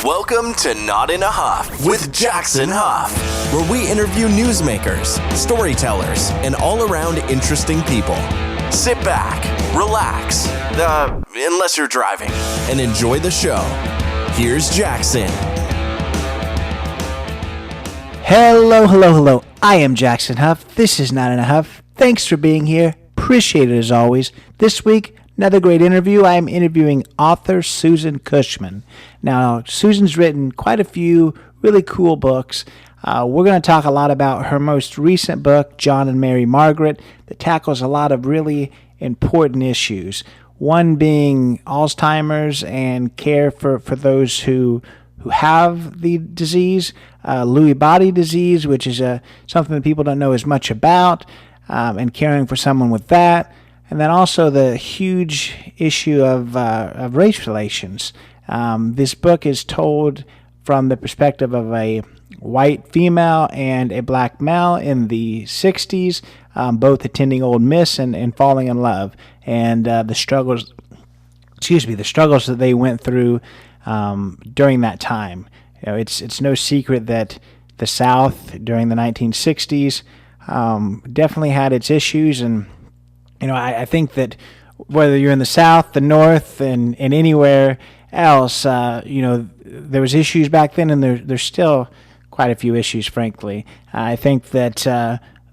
Welcome to Not in a Huff with Jackson Huff, where we interview newsmakers, storytellers, and all-around interesting people. Sit back, relax, unless you're driving, and enjoy the show. Here's Jackson. Hello. I am Jackson Huff. This is Not in a Huff. Thanks for being here. Appreciate it as always. This week, another great interview. I am interviewing author Susan Cushman. Now, Susan's written quite a few really cool books. We're going to talk a lot about her most recent book, John and Mary Margaret, that tackles a lot of really important issues. One being Alzheimer's and care for those who have the disease, Lewy body disease, which is something that people don't know as much about, and caring for someone with that. And then also the huge issue of race relations. This book is told from the perspective of a white female and a black male in the 60s, both attending Ole Miss and falling in love, and the struggles that they went through during that time. You know, it's no secret that the South during the 1960s definitely had its issues, and I think that whether you're in the South, the North, and anywhere else, there was issues back then, and there's still quite a few issues, frankly. I think that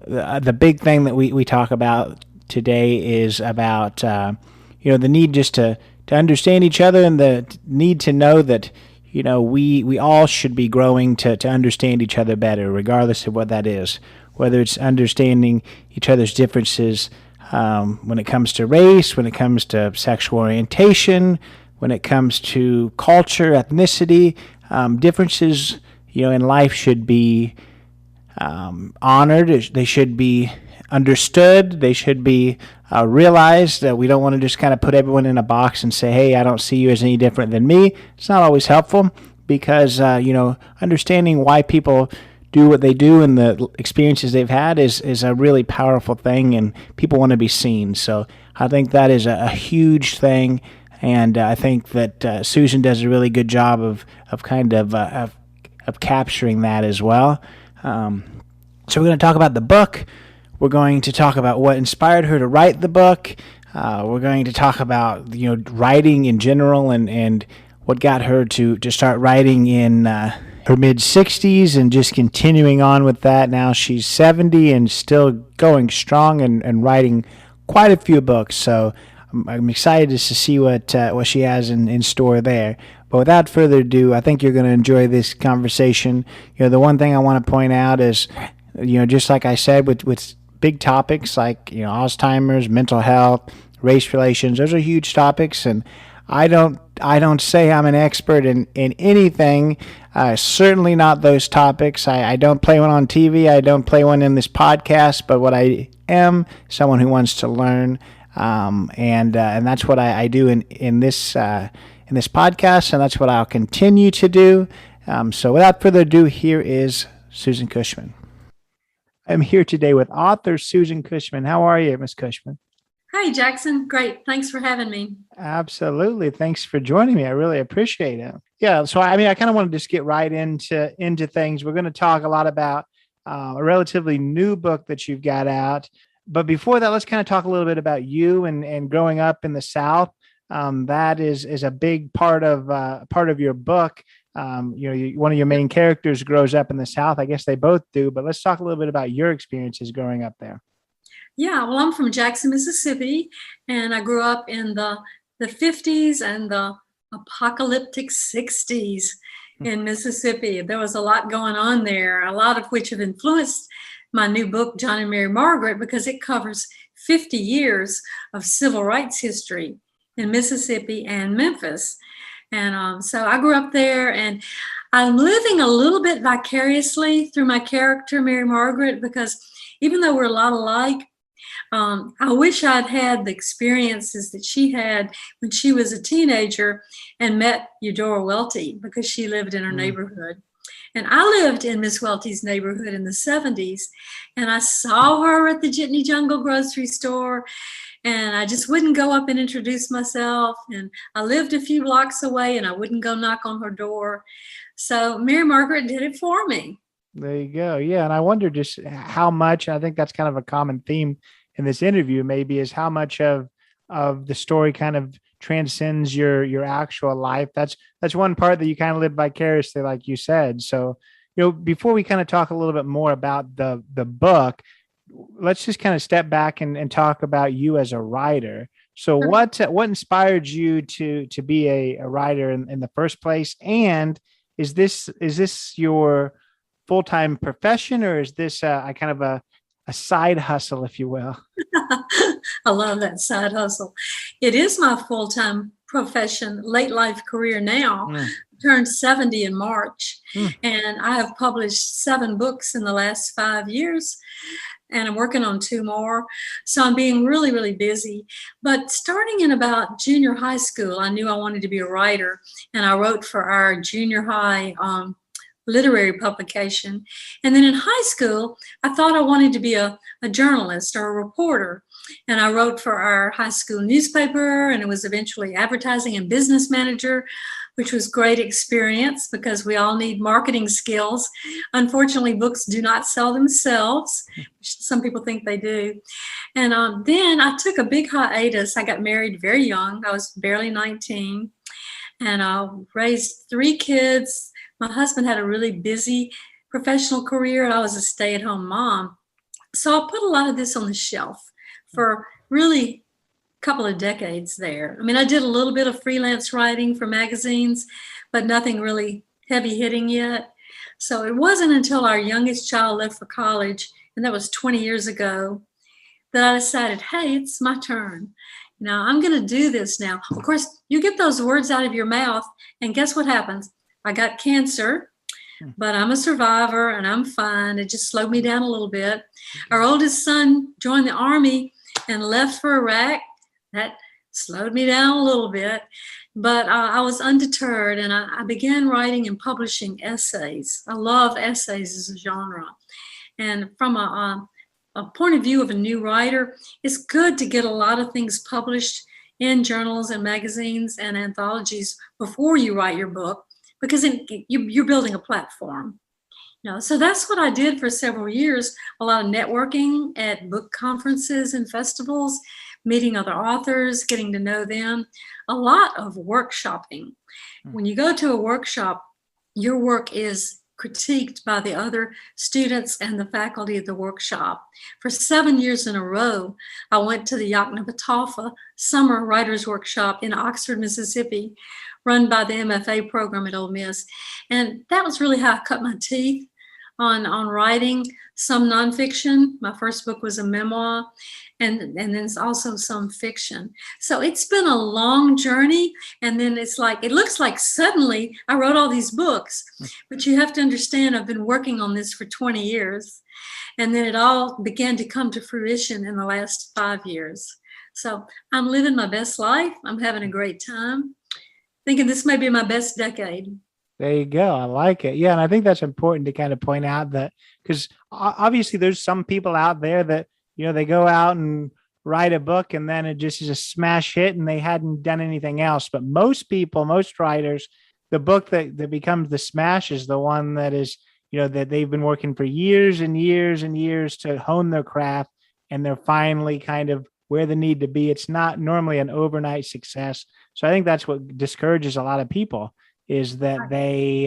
the big thing that we talk about today is about the need just to understand each other, and the need to know that we all should be growing to understand each other better, regardless of what that is. Whether it's understanding each other's differences when it comes to race, when it comes to sexual orientation, when it comes to culture, ethnicity, differences, in life should be honored. They should be understood. They should be realized. We don't want to just kind of put everyone in a box and say, hey, I don't see you as any different than me. It's not always helpful because, understanding why people do what they do and the experiences they've had is a really powerful thing, and people want to be seen. So I think that is a huge thing, and I think that Susan does a really good job of capturing that as well. So we're going to talk about the book. We're going to talk about what inspired her to write the book. We're going to talk about writing in general and what got her to start writing in her mid-60s and just continuing on with that. Now she's 70 and still going strong and writing quite a few books. So I'm excited to see what she has in store there. But without further ado, I think you're going to enjoy this conversation. The one thing I want to point out is, just like I said, with big topics like Alzheimer's, mental health, race relations, those are huge topics, and I don't say I'm an expert in anything. Certainly not those topics. I don't play one on TV. I don't play one in this podcast. But what I am, someone who wants to learn, and that's what I do in this podcast, and that's what I'll continue to do. So without further ado, here is Susan Cushman. I'm here today with author Susan Cushman. How are you, Miss Cushman? Hi, Jackson. Great. Thanks for having me. Absolutely. Thanks for joining me. I really appreciate it. Yeah. So, I kind of want to just get right into things. We're going to talk a lot about a relatively new book that you've got out. But before that, let's kind of talk a little bit about you and growing up in the South. That is a big part of your book. One of your main characters grows up in the South. I guess they both do. But let's talk a little bit about your experiences growing up there. Yeah, well, I'm from Jackson, Mississippi, and I grew up in the 50s and the apocalyptic 60s in Mississippi. There was a lot going on there, a lot of which have influenced my new book, John and Mary Margaret, because it covers 50 years of civil rights history in Mississippi and Memphis. And so I grew up there, and I'm living a little bit vicariously through my character, Mary Margaret, because even though we're a lot alike, I wish I'd had the experiences that she had when she was a teenager and met Eudora Welty, because she lived in her neighborhood. And I lived in Miss Welty's neighborhood in the 70s, and I saw her at the Jitney Jungle grocery store, and I just wouldn't go up and introduce myself. And I lived a few blocks away, and I wouldn't go knock on her door. So Mary Margaret did it for me. There you go. Yeah. And I wonder just how much, I think that's kind of a common theme in this interview, maybe, is how much of the story kind of transcends your actual life. That's one part that you kind of live vicariously, like you said. So, before we kind of talk a little bit more about the book, let's just kind of step back and talk about you as a writer. So what inspired you to be a writer in the first place? And is this your full-time profession, or is this a kind of a side hustle, if you will? I love that side hustle. It is my full-time profession, late life career now. Turned 70 in March, and I have published 7 books in the last 5 years, and I'm working on 2 more. So I'm being really, really busy. But starting in about junior high school, I knew I wanted to be a writer, and I wrote for our junior high literary publication. And then in high school, I thought I wanted to be a journalist or a reporter. And I wrote for our high school newspaper, and it was eventually advertising and business manager, which was great experience because we all need marketing skills. Unfortunately, books do not sell themselves, which some people think they do. And then I took a big hiatus. I got married very young. I was barely 19, and I raised 3 kids. My husband had a really busy professional career, and I was a stay-at-home mom. So I put a lot of this on the shelf for really a couple of decades there. I mean, I did a little bit of freelance writing for magazines, but nothing really heavy hitting yet. So it wasn't until our youngest child left for college, and that was 20 years ago, that I decided, hey, it's my turn. I'm going to do this now. Of course, you get those words out of your mouth, and guess what happens? I got cancer, but I'm a survivor and I'm fine. It just slowed me down a little bit. Our oldest son joined the Army and left for Iraq. That slowed me down a little bit, but I was undeterred, and I began writing and publishing essays. I love essays as a genre. And from a point of view of a new writer, it's good to get a lot of things published in journals and magazines and anthologies before you write your book, because you're building a platform. So that's what I did for several years. A lot of networking at book conferences and festivals, meeting other authors, getting to know them. A lot of workshopping. When you go to a workshop, your work is critiqued by the other students and the faculty of the workshop. For 7 years in a row, I went to the Yoknapatawpha Summer Writers Workshop in Oxford, Mississippi, run by the MFA program at Ole Miss. And that was really how I cut my teeth on writing some nonfiction. My first book was a memoir, and then also some fiction. So it's been a long journey. And then it looks like suddenly I wrote all these books, but you have to understand I've been working on this for 20 years. And then it all began to come to fruition in the last 5 years. So I'm living my best life. I'm having a great time. Thinking this may be my best decade. There you go. I like it. Yeah. And I think that's important to kind of point out that, because obviously there's some people out there that, they go out and write a book and then it just is a smash hit and they hadn't done anything else. But most writers, the book that becomes the smash is the one that is, that they've been working for years and years and years to hone their craft, and they're finally kind of where they need to be. It's not normally an overnight success. So I think that's what discourages a lot of people, is that they,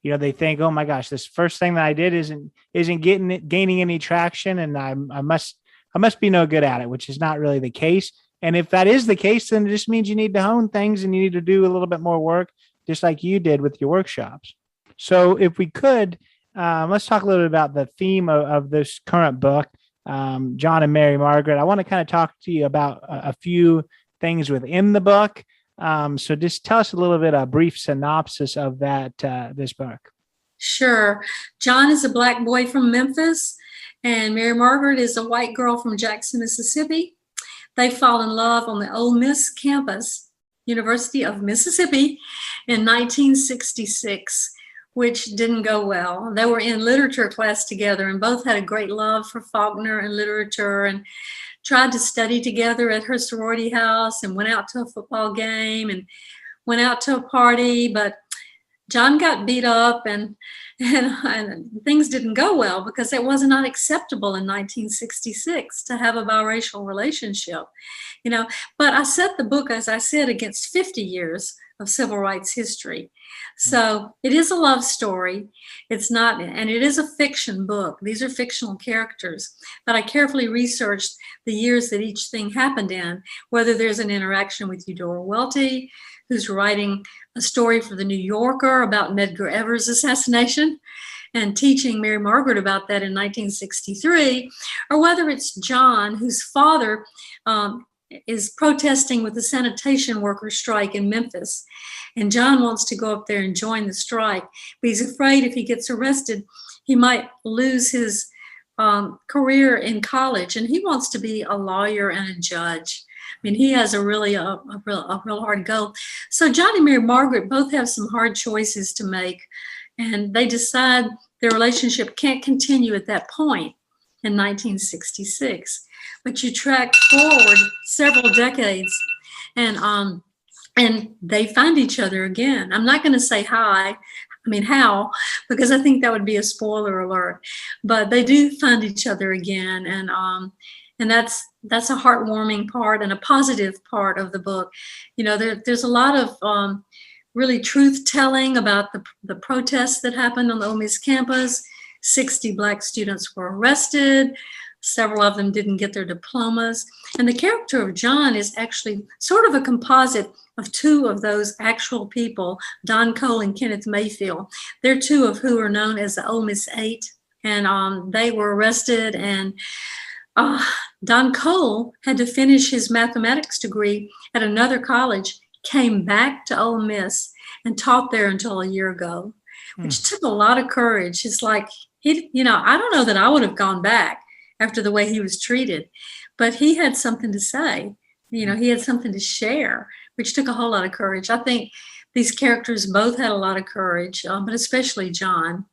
they think, oh my gosh, this first thing that I did isn't gaining any traction, and I must be no good at it, which is not really the case. And if that is the case, then it just means you need to hone things and you need to do a little bit more work, just like you did with your workshops. So if we could, let's talk a little bit about the theme of this current book, John and Mary Margaret. I want to kind of talk to you about a few things within the book. So just tell us a little bit, a brief synopsis of this book. Sure. John is a Black boy from Memphis, and Mary Margaret is a white girl from Jackson, Mississippi. They fall in love on the Ole Miss campus, University of Mississippi, in 1966, which didn't go well. They were in literature class together and both had a great love for Faulkner and literature, and tried to study together at her sorority house, and went out to a football game and went out to a party. But John got beat up, and things didn't go well because it was not acceptable in 1966 to have a biracial relationship, But I set the book, as I said, against 50 years of civil rights history. So it is a love story. It's not, and it is a fiction book. These are fictional characters, but I carefully researched the years that each thing happened in, whether there's an interaction with Eudora Welty, who's writing a story for the New Yorker about Medgar Evers' assassination and teaching Mary Margaret about that in 1963, or whether it's John, whose father is protesting with the sanitation worker strike in Memphis. And John wants to go up there and join the strike, but he's afraid if he gets arrested, he might lose his career in college. And he wants to be a lawyer and a judge. I mean, he has a real hard goal. So John and Mary Margaret both have some hard choices to make, and they decide their relationship can't continue at that point in 1966. But you track forward several decades, and they find each other again. I'm not going to say how, because I think that would be a spoiler alert. But they do find each other again, and that's a heartwarming part and a positive part of the book. There's a lot of really truth-telling about the protests that happened on the Ole Miss campus. 60 Black students were arrested. Several of them didn't get their diplomas. And the character of John is actually sort of a composite of two of those actual people, Don Cole and Kenneth Mayfield. They're two of who are known as the Ole Miss Eight. And they were arrested, and Don Cole had to finish his mathematics degree at another college, came back to Ole Miss and taught there until a year ago, which took a lot of courage. It's like, I don't know that I would have gone back after the way he was treated, but he had something to say. He had something to share, which took a whole lot of courage. I think these characters both had a lot of courage, but especially John.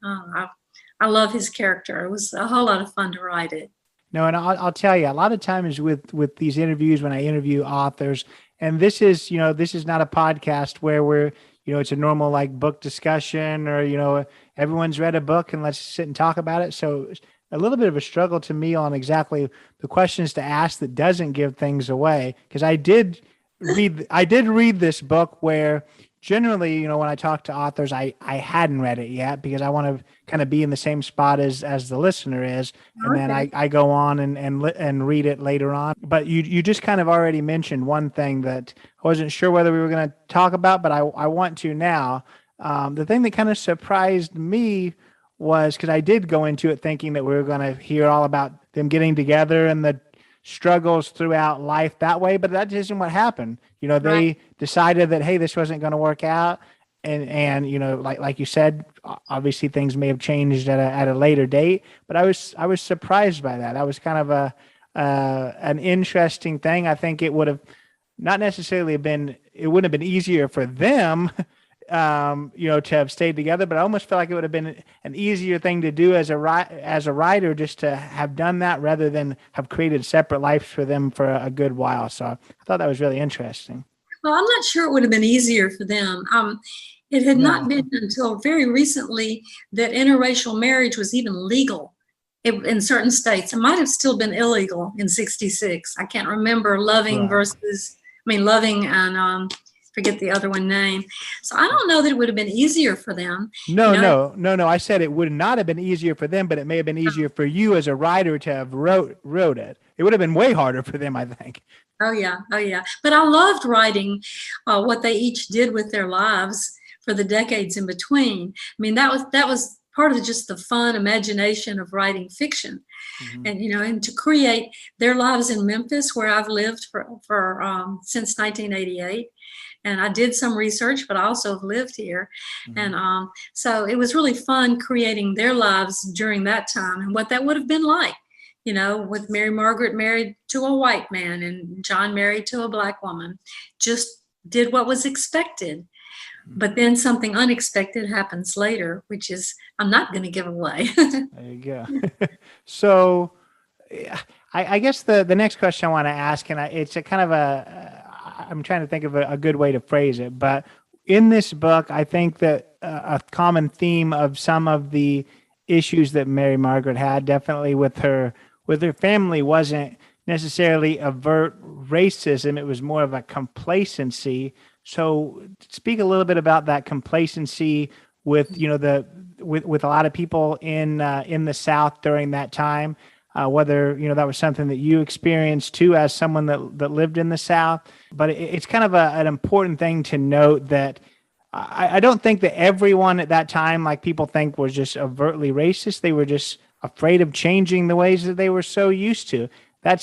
I love his character. It was a whole lot of fun to write it. No, and I'll tell you, a lot of times with these interviews, when I interview authors, and this is not a podcast where we're, it's a normal like book discussion or, everyone's read a book and let's sit and talk about it. So a little bit of a struggle to me on exactly the questions to ask that doesn't give things away. Because I did read this book where generally, when I talk to authors, I hadn't read it yet because I want to kind of be in the same spot as the listener is. And then I go on and read it later on. But you just kind of already mentioned one thing that I wasn't sure whether we were going to talk about, but I want to now. The thing that kind of surprised me was because I did go into it thinking that we were going to hear all about them getting together and the struggles throughout life that way, but that isn't what happened. They decided that, hey, this wasn't going to work out. And like you said, obviously things may have changed at a later date, but I was surprised by that. That was kind of an interesting thing. I think it would have not necessarily been, it wouldn't have been easier for them, to have stayed together, but I almost felt like it would have been an easier thing to do as a writer, just to have done that rather than have created separate lives for them for a good while. So I thought that was really interesting. Well, I'm not sure it would have been easier for them. It had not been until very recently that interracial marriage was even legal in certain states. It might have still been illegal in 66. I can't remember Loving and forget the other one name. So I don't know that it would have been easier for them. No. I said it would not have been easier for them, but it may have been easier for you as a writer to have wrote it. It would have been way harder for them, I think. Oh yeah. But I loved writing what they each did with their lives for the decades in between. I mean, that was part of just the fun imagination of writing fiction. Mm-hmm. And to create their lives in Memphis, where I've lived for since 1988. And I did some research, but I also have lived here. Mm-hmm. And so it was really fun creating their lives during that time and what that would have been like, with Mary Margaret married to a white man and John married to a Black woman, just did what was expected. But then something unexpected happens later, which is I'm not going to give away. There you go. So, yeah, I guess the next question I want to ask, and it's a kind of I'm trying to think of a good way to phrase it, but in this book, I think that a common theme of some of the issues that Mary Margaret had, definitely with her family, wasn't necessarily overt racism. It was more of a complacency. So, speak a little bit about that complacency with with a lot of people in the South during that time. Whether that was something that you experienced too, as someone that lived in the South. But it's kind of an important thing to note that I don't think that everyone at that time, like people think, was just overtly racist. They were just afraid of changing the ways that they were so used to. That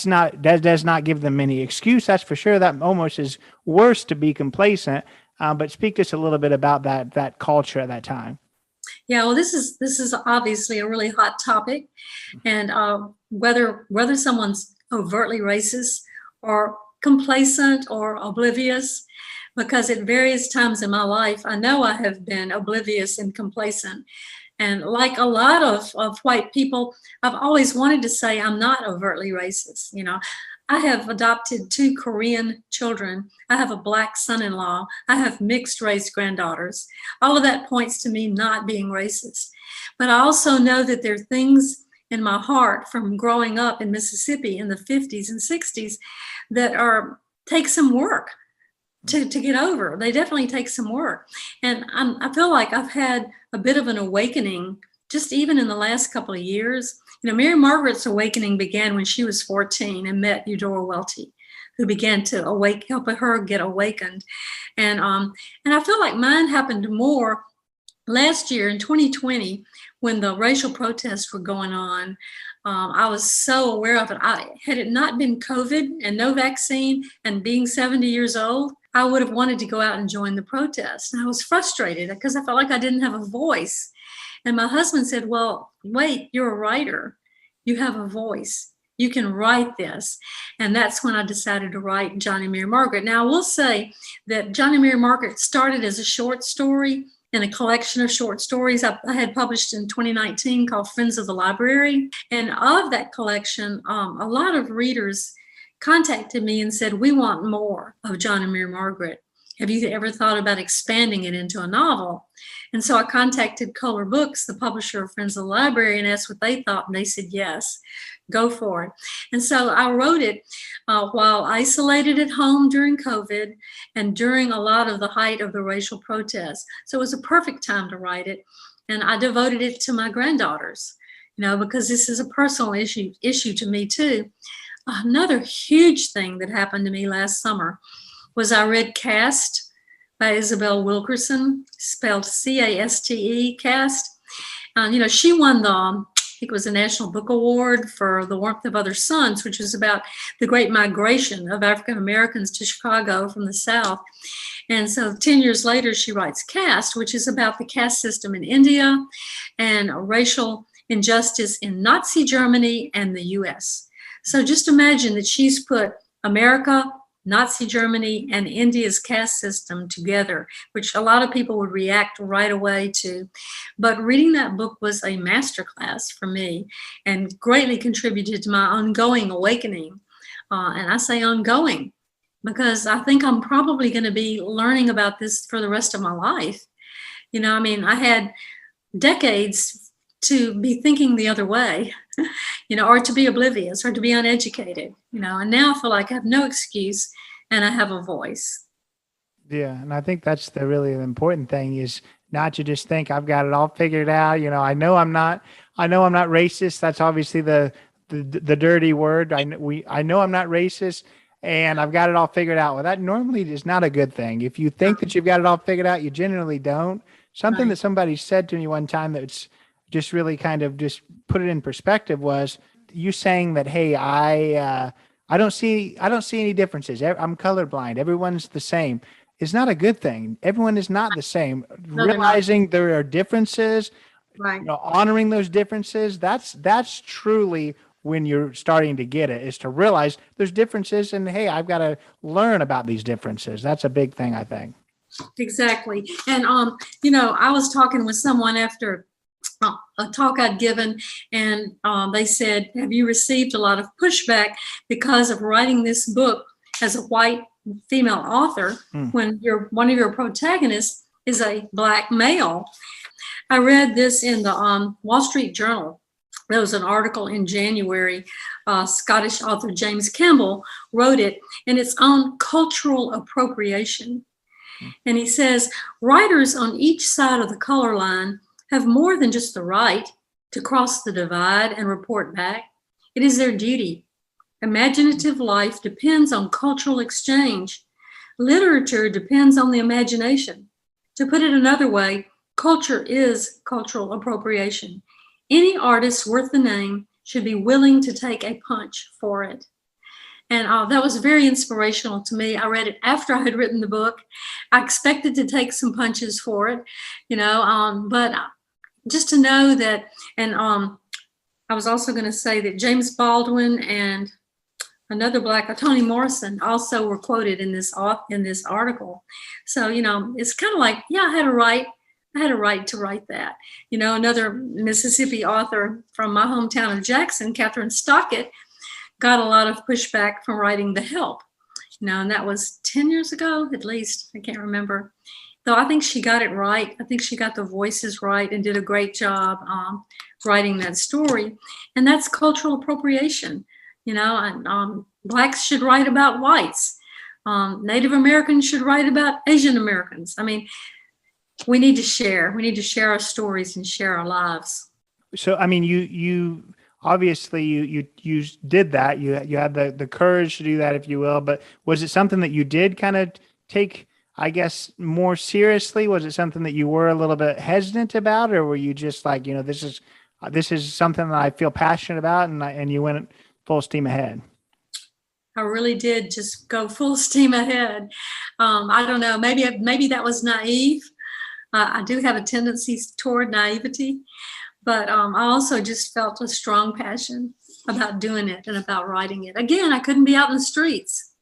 does not give them any excuse. That's for sure. That almost is worse to be complacent. But speak to us a little bit about that culture at that time. Yeah, well, this is obviously a really hot topic, and whether someone's overtly racist or complacent or oblivious, because at various times in my life, I know I have been oblivious and complacent. And like a lot of white people, I've always wanted to say I'm not overtly racist. I have adopted 2 Korean children. I have a Black son-in-law. I have mixed race granddaughters. All of that points to me not being racist. But I also know that there are things in my heart from growing up in Mississippi in the 50s and 60s that take some work to get over. They definitely take some work. And I feel like I've had a bit of an awakening just even in the last couple of years. Mary Margaret's awakening began when she was 14 and met Eudora Welty, who began to help her get awakened. And I feel like mine happened more last year in 2020 when the racial protests were going on. I was so aware of it. Had it not been COVID and no vaccine and being 70 years old, I would have wanted to go out and join the protest. And I was frustrated because I felt like I didn't have a voice. And my husband said, well, wait, you're a writer. You have a voice. You can write this. And that's when I decided to write Johnny Mary Margaret. Now, I will say that Johnny Mary Margaret started as a short story in a collection of short stories I had published in 2019 called Friends of the Library. And of that collection, a lot of readers contacted me and said, we want more of Johnny Mary Margaret. Have you ever thought about expanding it into a novel? And so I contacted Kohler Books, the publisher of Friends of the Library, and asked what they thought. And they said, yes, go for it. And so I wrote it while isolated at home during COVID and during a lot of the height of the racial protests. So it was a perfect time to write it. And I devoted it to my granddaughters, because this is a personal issue to me too. Another huge thing that happened to me last summer was I read Caste by Isabel Wilkerson, spelled C-A-S-T-E, Caste. She won I think it was a National Book Award for The Warmth of Other Suns, which was about the great migration of African Americans to Chicago from the South. And so 10 years later, she writes Caste, which is about the caste system in India and racial injustice in Nazi Germany and the US. So just imagine that she's put America, Nazi Germany, and India's caste system together, which a lot of people would react right away to. But reading that book was a masterclass for me and greatly contributed to my ongoing awakening. And I say ongoing because I think I'm probably going to be learning about this for the rest of my life. I had decades to be thinking the other way, or to be oblivious or to be uneducated, and now I feel like I have no excuse and I have a voice. Yeah. And I think that's the really important thing is not to just think I've got it all figured out. I know I'm not racist. That's obviously the dirty word. I know I'm not racist and I've got it all figured out. Well, that normally is not a good thing. If you think that you've got it all figured out, you generally don't. Something that somebody said to me one time that's just really kind of just put it in perspective was you saying that, hey, I don't see any differences. I'm colorblind. Everyone's the same. It's not a good thing. Everyone is not the same. No, realizing there are differences, right. Honoring those differences. That's truly when you're starting to get it, is to realize there's differences and hey, I've got to learn about these differences. That's a big thing, I think. Exactly. And, I was talking with someone after a talk I'd given, and they said, have you received a lot of pushback because of writing this book as a white female author when one of your protagonists is a Black male? I read this in the Wall Street Journal. There was an article in January. Scottish author James Campbell wrote it, and it's on cultural appropriation. And he says, writers on each side of the color line have more than just the right to cross the divide and report back. It is their duty. Imaginative life depends on cultural exchange. Literature depends on the imagination. To put it another way, culture is cultural appropriation. Any artist worth the name should be willing to take a punch for it. And that was very inspirational to me. I read it after I had written the book. I expected to take some punches for it, but just to know that, and I was also going to say that James Baldwin and another Black, Toni Morrison, also were quoted in this article. So, it's kind of like, yeah, I had a right to write that. Another Mississippi author from my hometown of Jackson, Catherine Stockett, got a lot of pushback from writing The Help, and that was 10 years ago, at least. I can't remember. Though I think she got it right. I think she got the voices right and did a great job writing that story. And that's cultural appropriation, and Blacks should write about whites. Native Americans should write about Asian Americans. I mean, we need to share. We need to share our stories and share our lives. So, I mean, you obviously you did that. You had the courage to do that, if you will. But was it something that you did kind of take, I guess, more seriously? Was it something that you were a little bit hesitant about, or were you just like, this is something that I feel passionate about, and you went full steam ahead? I really did just go full steam ahead. I don't know. Maybe that was naive. I do have a tendency toward naivety. But I also just felt a strong passion about doing it and about writing it. Again, I couldn't be out in the streets,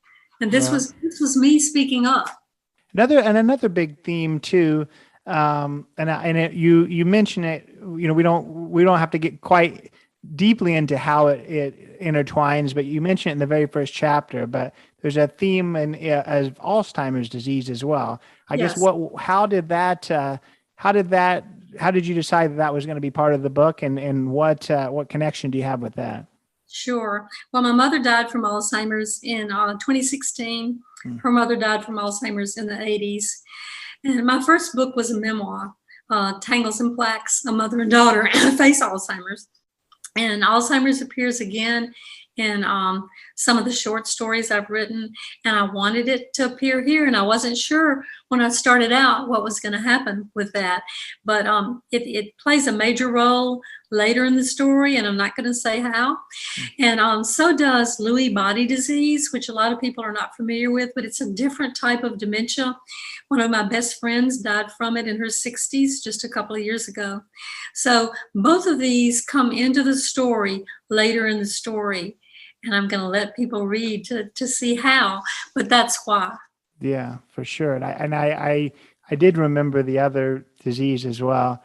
and this was me speaking up. Another big theme too, you mention it. We don't have to get quite deeply into how it intertwines, but you mentioned it in the very first chapter. But there's a theme of Alzheimer's disease as well. I guess how did you decide that was going to be part of the book, and what connection do you have with that? Sure. Well, my mother died from Alzheimer's in 2016. Her mother died from Alzheimer's in the 80s. And my first book was a memoir, Tangles and Plaques, A Mother and Daughter Face Alzheimer's. And Alzheimer's appears again in some of the short stories I've written, and I wanted it to appear here, and I wasn't sure when I started out what was going to happen with that, but it plays a major role later in the story, and I'm not going to say how. And so does Lewy body disease, which a lot of people are not familiar with, but it's a different type of dementia. One of my best friends died from it in her 60s just a couple of years ago. So both of these come into the story later in the story, and I'm going to let people read to see how, but that's why. Yeah, for sure. And I did remember the other disease as well.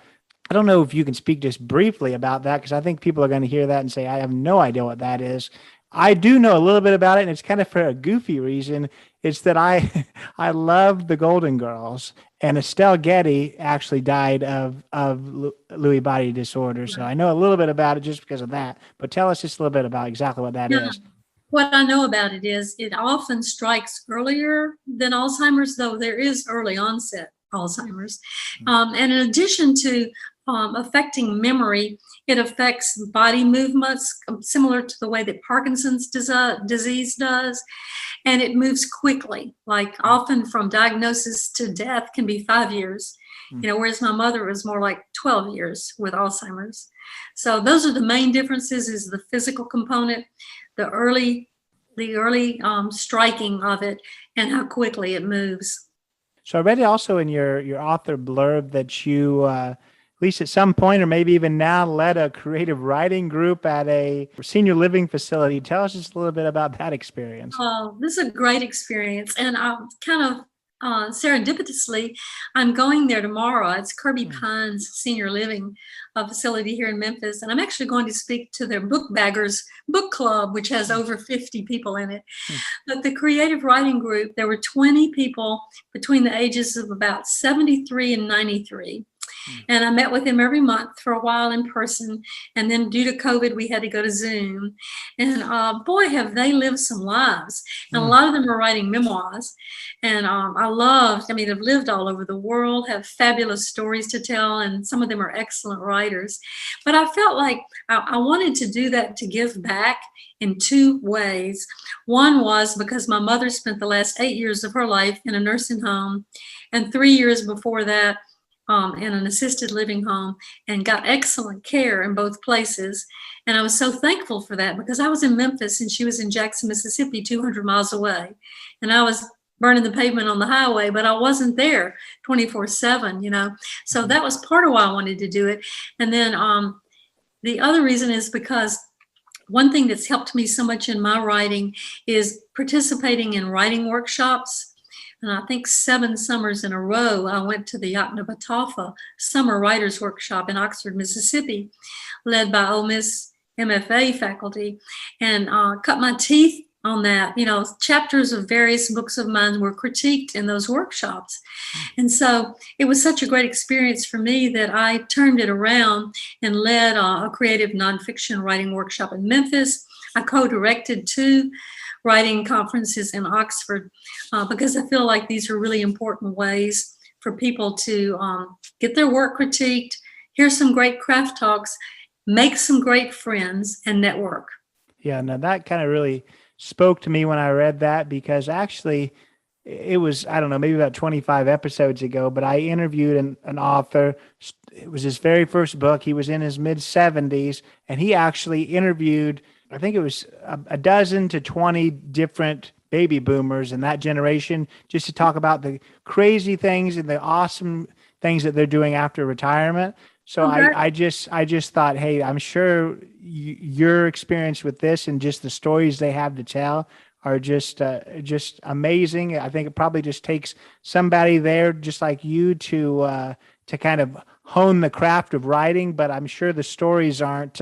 I don't know if you can speak just briefly about that, because I think people are going to hear that and say, I have no idea what that is. I do know a little bit about it, and it's kind of for a goofy reason. It's that I love the Golden Girls, and Estelle Getty actually died of Lewy body disorder. So I know a little bit about it just because of that. But tell us just a little bit about exactly what that is. What I know about it is it often strikes earlier than Alzheimer's, though there is early onset Alzheimer's. And in addition to affecting memory, it affects body movements similar to the way that Parkinson's disease does. And it moves quickly, like often from diagnosis to death can be 5 years, whereas my mother was more like 12 years with Alzheimer's. So those are the main differences: is the physical component, the early striking of it, and how quickly it moves. So I read it also in your author blurb that you, at least at some point, or maybe even now, led a creative writing group at a senior living facility. Tell us just a little bit about that experience. Oh, this is a great experience. And I kind of serendipitously, I'm going there tomorrow. It's Kirby Pines Senior Living facility here in Memphis. And I'm actually going to speak to their Book Baggers Book Club, which has over 50 people in it. But the creative writing group, there were 20 people between the ages of about 73 and 93. And I met with them every month for a while in person. And then due to COVID, we had to go to Zoom. And boy, have they lived some lives. And a lot of them are writing memoirs. And they've lived all over the world, have fabulous stories to tell. And some of them are excellent writers. But I felt like I wanted to do that to give back in two ways. One was because my mother spent the last 8 years of her life in a nursing home. And 3 years before that, in an assisted living home, and got excellent care in both places. And I was so thankful for that because I was in Memphis and she was in Jackson, Mississippi, 200 miles away. And I was burning the pavement on the highway, but I wasn't there 24/7, So that was part of why I wanted to do it. And then the other reason is because one thing that's helped me so much in my writing is participating in writing workshops. And I think 7 summers in a row, I went to the Yoknapatawpha Summer Writers Workshop in Oxford, Mississippi, led by Ole Miss MFA faculty, and cut my teeth on that. Chapters of various books of mine were critiqued in those workshops. And so it was such a great experience for me that I turned it around and led a creative nonfiction writing workshop in Memphis. I co-directed 2 writing conferences in Oxford because I feel like these are really important ways for people to get their work critiqued, hear some great craft talks, make some great friends, and network. Yeah, no, that kind of really spoke to me when I read that, because actually it was, I don't know, maybe about 25 episodes ago, but I interviewed an author. It was his very first book. He was in his mid-70s, and he actually interviewed, I think it was a dozen to 20 different baby boomers in that generation, just to talk about the crazy things and the awesome things that they're doing after retirement. So I just thought, hey, I'm sure your experience with this and just the stories they have to tell are just amazing. I think it probably just takes somebody there just like you to kind of hone the craft of writing. But I'm sure the stories aren't.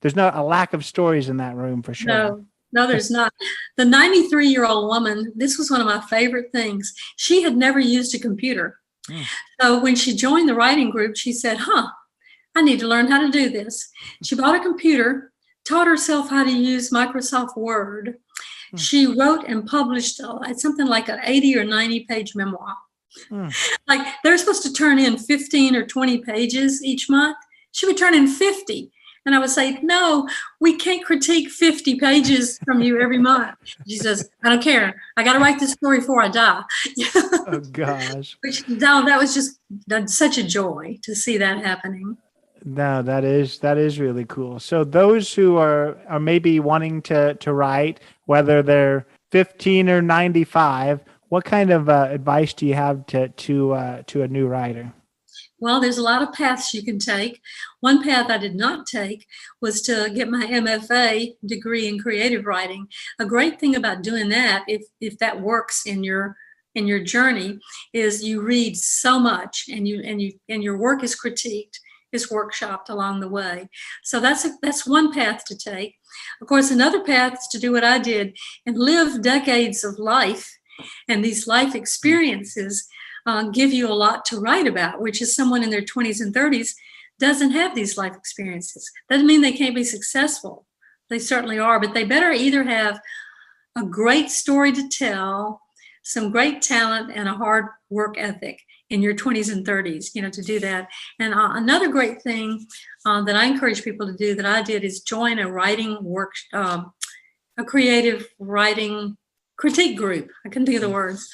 There's not a lack of stories in that room for sure. No, there's not. The 93-year-old woman, this was one of my favorite things. She had never used a computer. So when she joined the writing group, she said, I need to learn how to do this. She bought a computer, taught herself how to use Microsoft Word. She wrote and published something like an 80 or 90-page memoir. Like they're supposed to turn in 15 or 20 pages each month. She would turn in 50. And I would say, no, we can't critique 50 pages from you every month. She says, I don't care. I got to write this story before I die. Oh, gosh. That was just such a joy to see that happening. No, that is really cool. So those who are maybe wanting to write, whether they're 15 or 95, what kind of advice do you have to a new writer? Well, there's a lot of paths you can take. One path I did not take was to get my MFA degree in creative writing. A great thing about doing that, if that works in your journey, is you read so much and your work is critiqued, is workshopped along the way. So that's one path to take. Of course, another path is to do what I did and live decades of life, and these life experiences give you a lot to write about, which is someone in their 20s and 30s doesn't have these life experiences. Doesn't mean they can't be successful. They certainly are, but they better either have a great story to tell, some great talent, and a hard work ethic in your 20s and 30s, to do that. And another great thing that I encourage people to do that I did is join a writing a creative writing critique group. I couldn't think of the words.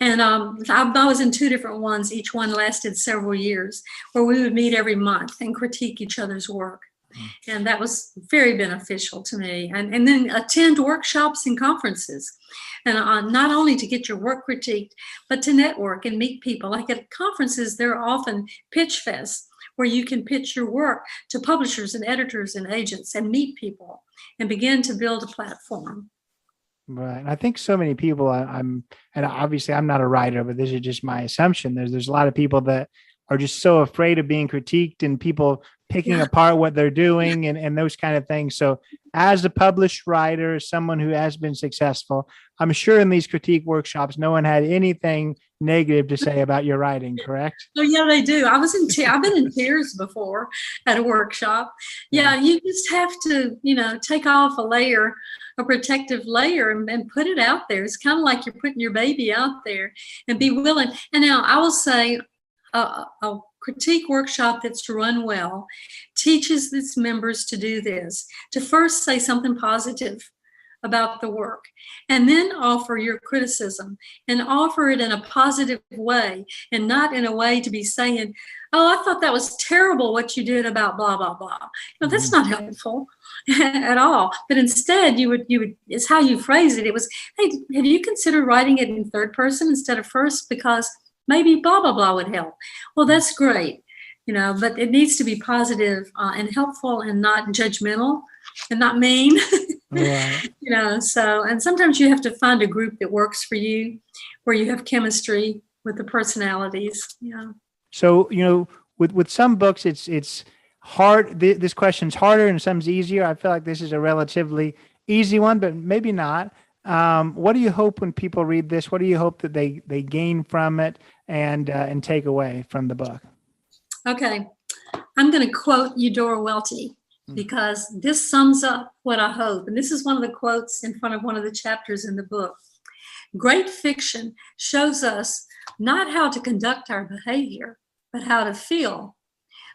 And I was in 2 different ones. Each one lasted several years, where we would meet every month and critique each other's work. And that was very beneficial to me. And then attend workshops and conferences. And not only to get your work critiqued, but to network and meet people. Like at conferences, there are often pitch fests where you can pitch your work to publishers and editors and agents and meet people and begin to build a platform. Right. And I think so many people, and obviously I'm not a writer, but this is just my assumption. There's a lot of people that are just so afraid of being critiqued and people picking Yeah. apart what they're doing and those kind of things. So as a published writer, someone who has been successful, I'm sure in these critique workshops, no one had anything negative to say about your writing, correct? Oh yeah, they do. I've been in tears before at a workshop. Yeah, you just have to, take off a protective layer and put it out there. It's kind of like you're putting your baby out there and be willing. And now I will say a critique workshop that's run well teaches its members to do this, to first say something positive about the work and then offer your criticism and offer it in a positive way and not in a way to be saying, oh, I thought that was terrible what you did about blah, blah, blah. That's not helpful at all. But instead you would, it's how you phrase it. It was, hey, have you considered writing it in third person instead of first? Because maybe blah, blah, blah would help. Well, that's great, but it needs to be positive and helpful and not judgmental and not mean. Right. So, and sometimes you have to find a group that works for you, where you have chemistry with the personalities. Yeah. So, with some books, it's hard. This question's harder and some's easier. I feel like this is a relatively easy one, but maybe not. What do you hope when people read this? What do you hope that they gain from it and take away from the book? Okay. I'm going to quote Eudora Welty, because this sums up what I hope. And this is one of the quotes in front of one of the chapters in the book. Great fiction shows us not how to conduct our behavior, but how to feel.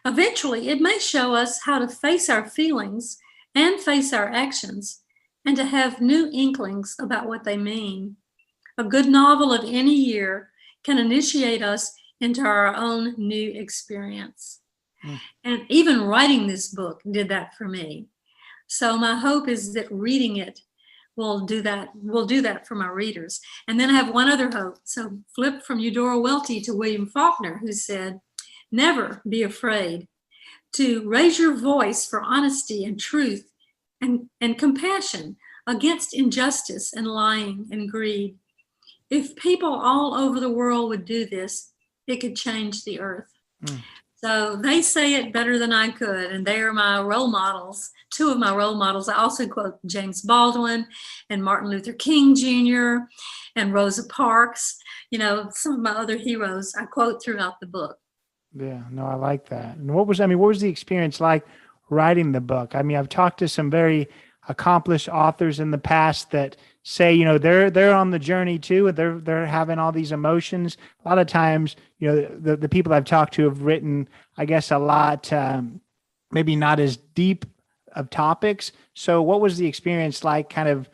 Eventually, it may show us how to face our feelings and face our actions and to have new inklings about what they mean. A good novel of any year can initiate us into our own new experience. And even writing this book did that for me. So my hope is that reading it will do that. We'll do that for my readers. And then I have one other hope. So flip from Eudora Welty to William Faulkner, who said, never be afraid to raise your voice for honesty and truth and compassion against injustice and lying and greed. If people all over the world would do this, it could change the earth. So they say it better than I could, and they are my role models, two of my role models. I also quote James Baldwin and Martin Luther King Jr. and Rosa Parks, some of my other heroes I quote throughout the book. Yeah, no, I like that. And what was the experience like writing the book? I mean, I've talked to some very accomplished authors in the past that say, they're on the journey too, and they're having all these emotions. A lot of times, the people I've talked to have written, I guess, a lot, maybe not as deep of topics. So what was the experience like kind of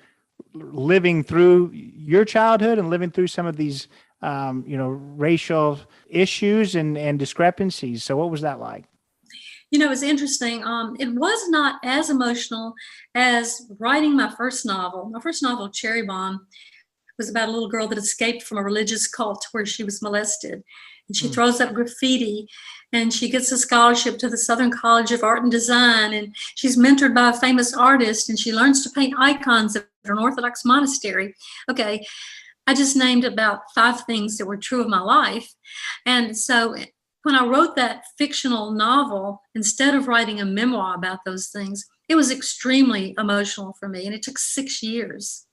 living through your childhood and living through some of these, racial issues and discrepancies? So what was that like? It's interesting. It was not as emotional as writing my first novel. My first novel, Cherry Bomb, was about a little girl that escaped from a religious cult where she was molested. And she throws up graffiti and she gets a scholarship to the Southern College of Art and Design. And she's mentored by a famous artist and she learns to paint icons at an Orthodox monastery. Okay, I just named about 5 things that were true of my life. And so when I wrote that fictional novel, instead of writing a memoir about those things, it was extremely emotional for me, and it took 6 years.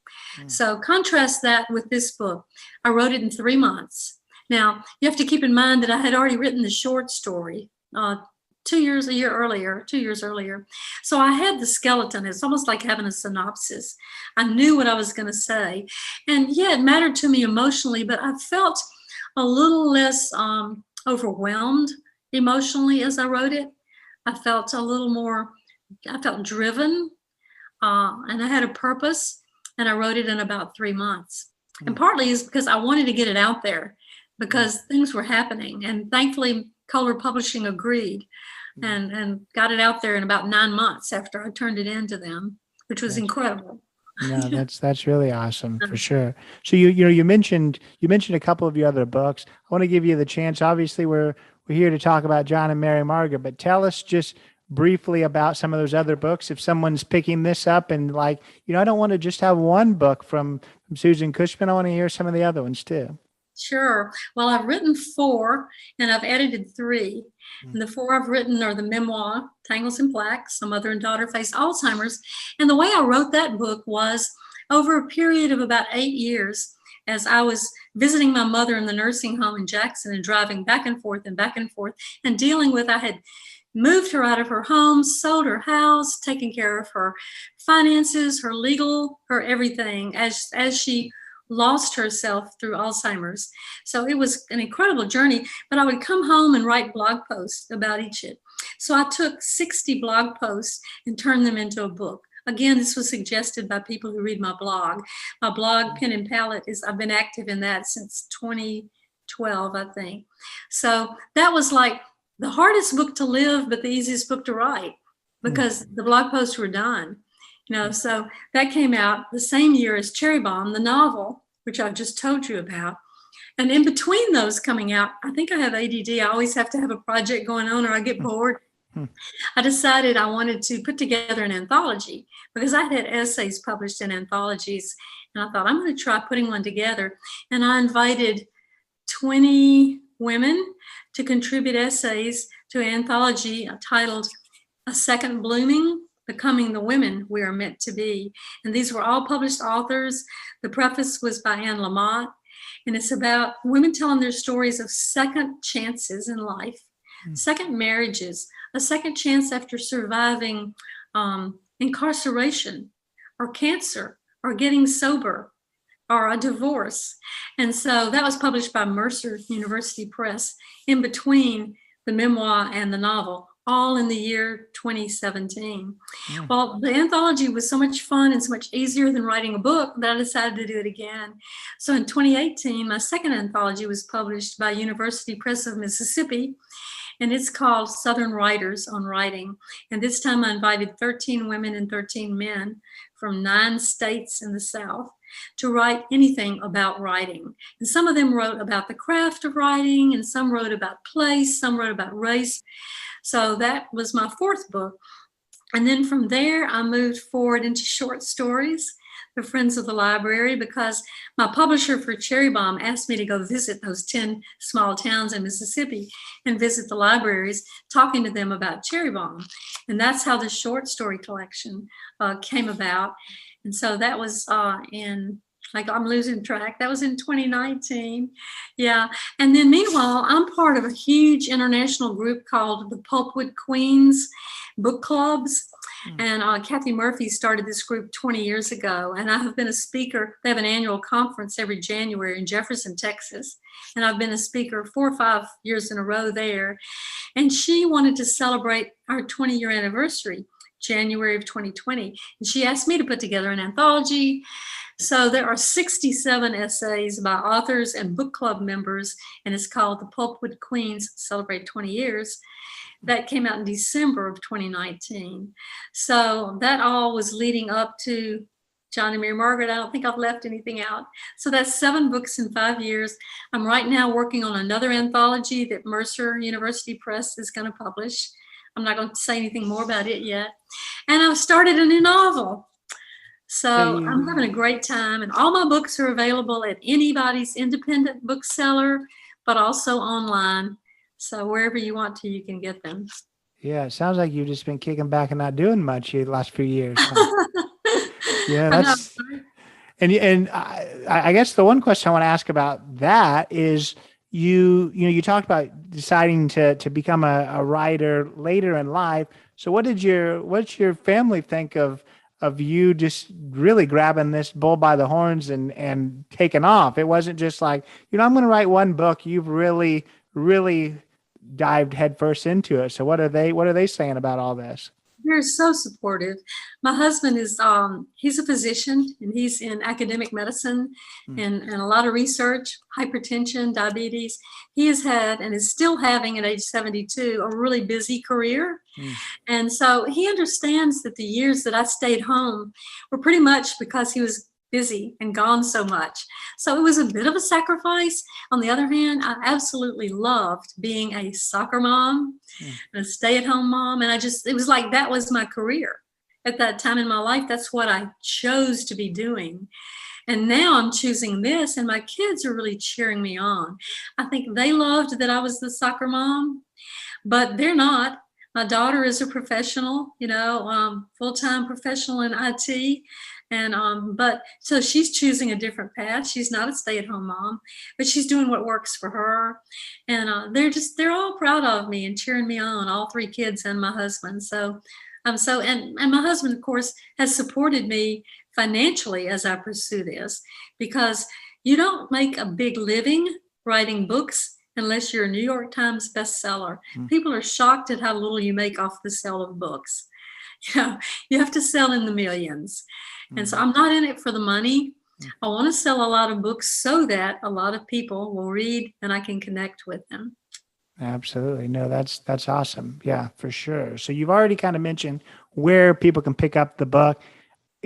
So contrast that with this book. I wrote it in 3 months. Now, you have to keep in mind that I had already written the short story 2 years earlier. So I had the skeleton. It's almost like having a synopsis. I knew what I was going to say. And yeah, it mattered to me emotionally, but I felt a little less overwhelmed emotionally as I wrote it. I felt driven, and I had a purpose, and I wrote it in about 3 months. And partly is because I wanted to get it out there because things were happening, and thankfully Color Publishing agreed and got it out there in about 9 months after I turned it in to them, which was incredible. No, that's really awesome for sure. So you mentioned a couple of your other books. I want to give you the chance. Obviously, we're here to talk about John and Mary Margaret, but tell us just briefly about some of those other books if someone's picking this up and like, I don't want to just have one book from Susan Cushman. I want to hear some of the other ones too. Sure. Well, I've written 4 and I've edited 3. And the 4 I've written are the memoir, Tangles and Plaques, A Mother and Daughter Face Alzheimer's. And the way I wrote that book was over a period of about 8 years, as I was visiting my mother in the nursing home in Jackson and driving back and forth and dealing with, I had moved her out of her home, sold her house, taken care of her finances, her legal, her everything as she lost herself through Alzheimer's. So it was an incredible journey, but I would come home and write blog posts about each. So I took 60 blog posts and turned them into a book. Again, this was suggested by people who read my blog. My blog, Pen and Palette, I've been active in that since 2012, I think. So that was like the hardest book to live, but the easiest book to write because the blog posts were done. So that came out the same year as Cherry Bomb, the novel, which I've just told you about. And in between those coming out, I think I have ADD. I always have to have a project going on or I get bored. I decided I wanted to put together an anthology because I had essays published in anthologies. And I thought, I'm going to try putting one together. And I invited 20 women to contribute essays to an anthology titled A Second Blooming, Becoming the Women We Are Meant to Be. And these were all published authors. The preface was by Anne Lamott. And it's about women telling their stories of second chances in life, second marriages, a second chance after surviving incarceration or cancer or getting sober or a divorce. And so that was published by Mercer University Press in between the memoir and the novel, all in the year 2017. Well, the anthology was so much fun and so much easier than writing a book that I decided to do it again. So in 2018, my second anthology was published by University Press of Mississippi, and it's called Southern Writers on Writing. And this time I invited 13 women and 13 men from 9 states in the South to write anything about writing. And some of them wrote about the craft of writing, and some wrote about place, some wrote about race. So that was my 4th book. And then from there, I moved forward into short stories, The Friends of the Library, because my publisher for Cherry Bomb asked me to go visit those 10 small towns in Mississippi and visit the libraries, talking to them about Cherry Bomb. And that's how the short story collection came about. And so that was I'm losing track. That was in 2019. Yeah. And then meanwhile, I'm part of a huge international group called the Pulpwood Queens Book Clubs. And Kathy Murphy started this group 20 years ago. And I have been a speaker. They have an annual conference every January in Jefferson, Texas. And I've been a speaker 4 or 5 years in a row there. And she wanted to celebrate our 20-year anniversary, January of 2020. And she asked me to put together an anthology. So there are 67 essays by authors and book club members, and it's called The Pulpwood Queens Celebrate 20 Years. That came out in December of 2019. So that all was leading up to John and Mary Margaret. I don't think I've left anything out. So that's 7 books in 5 years. I'm right now working on another anthology that Mercer University Press is going to publish. I'm not going to say anything more about it yet. And I've started a new novel. So I'm having a great time, and all my books are available at anybody's independent bookseller, but also online. So wherever you want to, you can get them. Yeah, it sounds like you've just been kicking back and not doing much the last few years. Yeah, that's. And I guess the one question I want to ask about that is you talked about deciding to become a writer later in life. So what's your family think of you just really grabbing this bull by the horns and taking off? It wasn't just like, I'm going to write one book. You've really, really dived headfirst into it. So what are they saying about all this? They're so supportive. My husband is, he's a physician, and he's in academic medicine and a lot of research, hypertension, diabetes. He has had, and is still having at age 72, a really busy career. And so he understands that the years that I stayed home were pretty much because he was busy and gone so much. So it was a bit of a sacrifice. On the other hand, I absolutely loved being a soccer mom, a stay-at-home mom. And it was like that was my career. At that time in my life, that's what I chose to be doing. And now I'm choosing this, and my kids are really cheering me on. I think they loved that I was the soccer mom, but they're not. My daughter is a professional, full-time professional in IT. And but so she's choosing a different path. She's not a stay-at-home mom, but she's doing what works for her. And they're all proud of me and cheering me on, all three kids and my husband. So and my husband, of course, has supported me financially as I pursue this, because you don't make a big living writing books unless you're a New York Times bestseller. People are shocked at how little you make off the sale of books. You have to sell in the millions. And so I'm not in it for the money. I want to sell a lot of books so that a lot of people will read and I can connect with them. Absolutely. No, that's awesome. Yeah, for sure. So you've already kind of mentioned where people can pick up the book.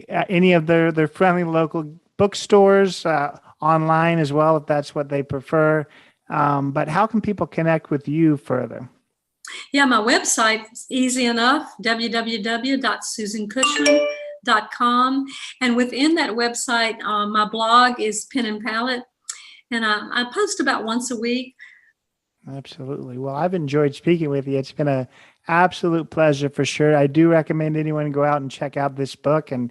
Any of their friendly local bookstores, online as well, if that's what they prefer. But how can people connect with you further? Yeah, my website is easy enough, www.susancushman.com. And within that website, my blog is Pen and Palette. And I post about once a week. Absolutely. Well, I've enjoyed speaking with you. It's been an absolute pleasure for sure. I do recommend anyone go out and check out this book and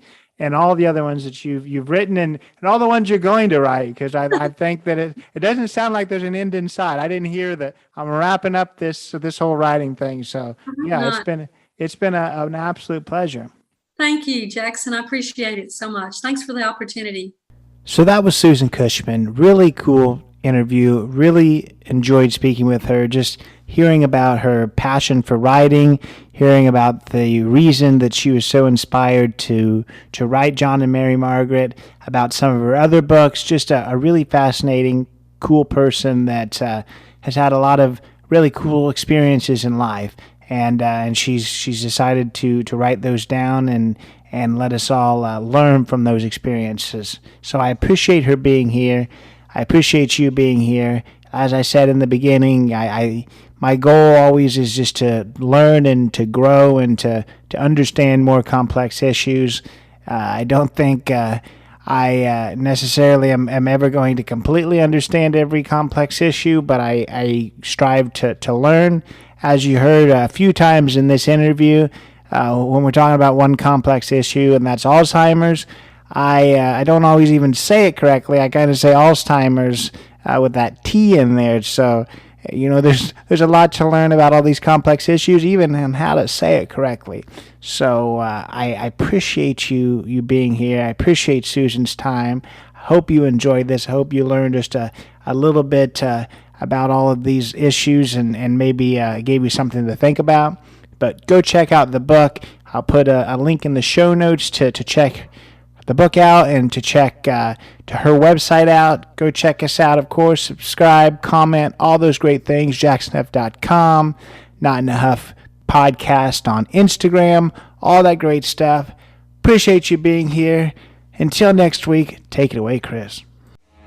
all the other ones that you've written and all the ones you're going to write, because I think that it doesn't sound like there's an end in sight. I didn't hear that I'm wrapping up this whole writing thing. So yeah, it's been an absolute pleasure. Thank you, Jackson. I appreciate it so much. Thanks for the opportunity. So that was Susan Cushman. Really cool interview. Really enjoyed speaking with her, just hearing about her passion for writing, hearing about the reason that she was so inspired to write John and Mary Margaret, about some of her other books. Just a really fascinating, cool person that has had a lot of really cool experiences in life, and she's decided to write those down and let us all learn from those experiences. So I appreciate her being here. I appreciate you being here. As I said in the beginning, my goal always is just to learn and to grow and to understand more complex issues. I don't think I necessarily am ever going to completely understand every complex issue, but I strive to learn. As you heard a few times in this interview, when we're talking about one complex issue, and that's Alzheimer's, I don't always even say it correctly. I kind of say Alzheimer's with that T in there. So, there's a lot to learn about all these complex issues, even on how to say it correctly. So I appreciate you being here. I appreciate Susan's time. I hope you enjoyed this. I hope you learned just a little bit about all of these issues and maybe gave you something to think about. But go check out the book. I'll put a link in the show notes to check the book out and to check to her website out. Go check us out, of course. Subscribe, comment, all those great things. JacksonHuff.com, Not in a Huff podcast on Instagram, all that great stuff. Appreciate you being here. Until next week, take it away, Chris.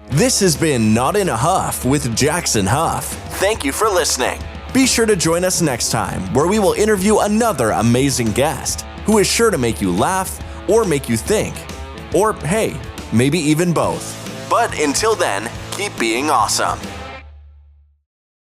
This has been Not in a Huff with Jackson Huff. Thank you for listening. Be sure to join us next time, where we will interview another amazing guest who is sure to make you laugh or make you think. Or, hey, maybe even both. But until then, keep being awesome.